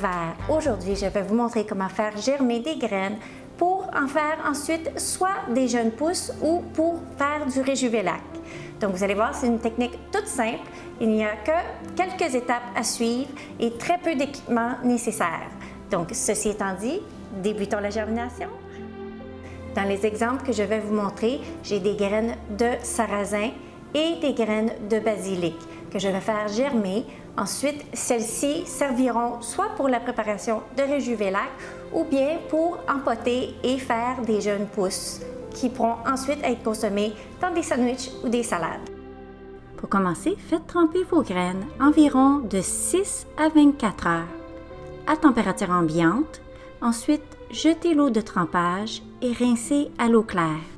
vert. Aujourd'hui, je vais vous montrer comment faire germer des graines pour en faire ensuite soit des jeunes pousses ou pour faire du réjuvelac. Donc vous allez voir, c'est une technique toute simple. Il n'y a que quelques étapes à suivre et très peu d'équipement nécessaire. Donc ceci étant dit, débutons la germination. Dans les exemples que je vais vous montrer, j'ai des graines de sarrasin et des graines de basilic que je vais faire germer. Ensuite, celles-ci serviront soit pour la préparation de réjuvelac ou bien pour empoter et faire des jeunes pousses qui pourront ensuite être consommées dans des sandwichs ou des salades. Pour commencer, faites tremper vos graines environ de 6 à 24 heures à température ambiante. Ensuite, jetez l'eau de trempage et rincez à l'eau claire.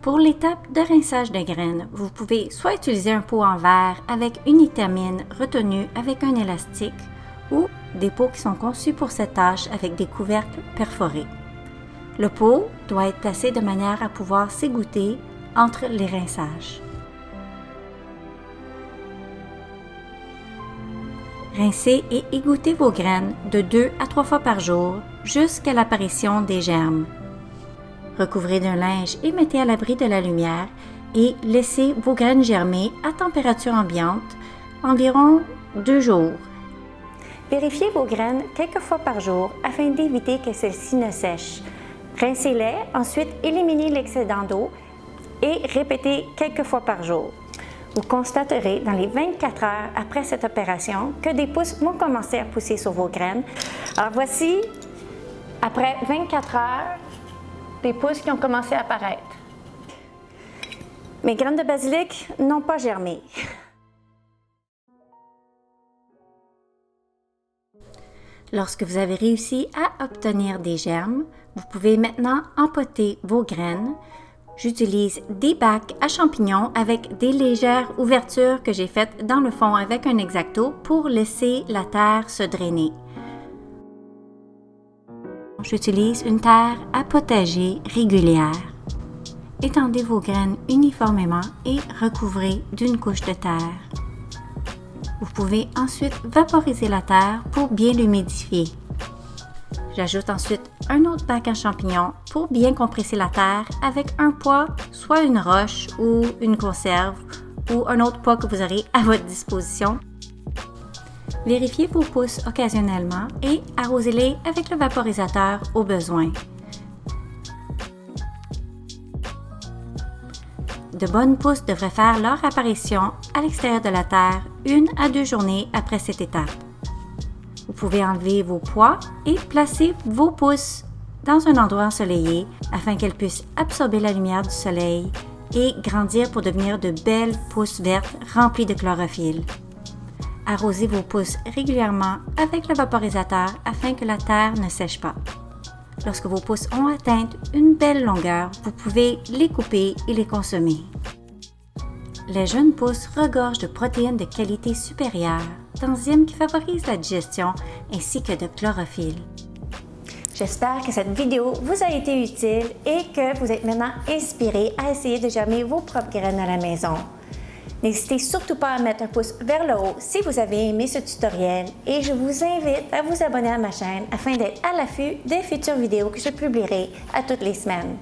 Pour l'étape de rinçage de graines, vous pouvez soit utiliser un pot en verre avec une étamine retenue avec un élastique ou des pots qui sont conçus pour cette tâche avec des couvercles perforés. Le pot doit être placé de manière à pouvoir s'égoutter entre les rinçages. Rincez et égouttez vos graines de 2 à 3 fois par jour jusqu'à l'apparition des germes. Recouvrez d'un linge et mettez à l'abri de la lumière et laissez vos graines germer à température ambiante environ 2 jours. Vérifiez vos graines quelques fois par jour afin d'éviter que celles-ci ne sèchent. Rincez-les, ensuite éliminez l'excédent d'eau et répétez quelques fois par jour. Vous constaterez dans les 24 heures après cette opération que des pousses vont commencer à pousser sur vos graines. Alors voici, après 24 heures, des pousses qui ont commencé à apparaître. Mes graines de basilic n'ont pas germé. Lorsque vous avez réussi à obtenir des germes, vous pouvez maintenant empoter vos graines. J'utilise des bacs à champignons avec des légères ouvertures que j'ai faites dans le fond avec un X-Acto pour laisser la terre se drainer. J'utilise une terre à potager régulière. Étendez vos graines uniformément et recouvrez d'une couche de terre. Vous pouvez ensuite vaporiser la terre pour bien l'humidifier. J'ajoute ensuite un autre bac à champignons pour bien compresser la terre avec un poids, soit une roche ou une conserve ou un autre poids que vous aurez à votre disposition. Vérifiez vos pousses occasionnellement et arrosez-les avec le vaporisateur au besoin. De bonnes pousses devraient faire leur apparition à l'extérieur de la terre 1 à 2 journées après cette étape. Vous pouvez enlever vos pois et placer vos pousses dans un endroit ensoleillé afin qu'elles puissent absorber la lumière du soleil et grandir pour devenir de belles pousses vertes remplies de chlorophylle. Arrosez vos pousses régulièrement avec le vaporisateur afin que la terre ne sèche pas. Lorsque vos pousses ont atteint une belle longueur, vous pouvez les couper et les consommer. Les jeunes pousses regorgent de protéines de qualité supérieure, d'enzymes qui favorisent la digestion ainsi que de chlorophylle. J'espère que cette vidéo vous a été utile et que vous êtes maintenant inspiré à essayer de germer vos propres graines à la maison. N'hésitez surtout pas à mettre un pouce vers le haut si vous avez aimé ce tutoriel et je vous invite à vous abonner à ma chaîne afin d'être à l'affût des futures vidéos que je publierai à toutes les semaines.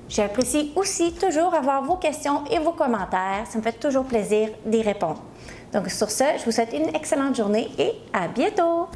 J'apprécie aussi toujours avoir vos questions et vos commentaires. Ça me fait toujours plaisir d'y répondre. Donc sur ce, je vous souhaite une excellente journée et à bientôt!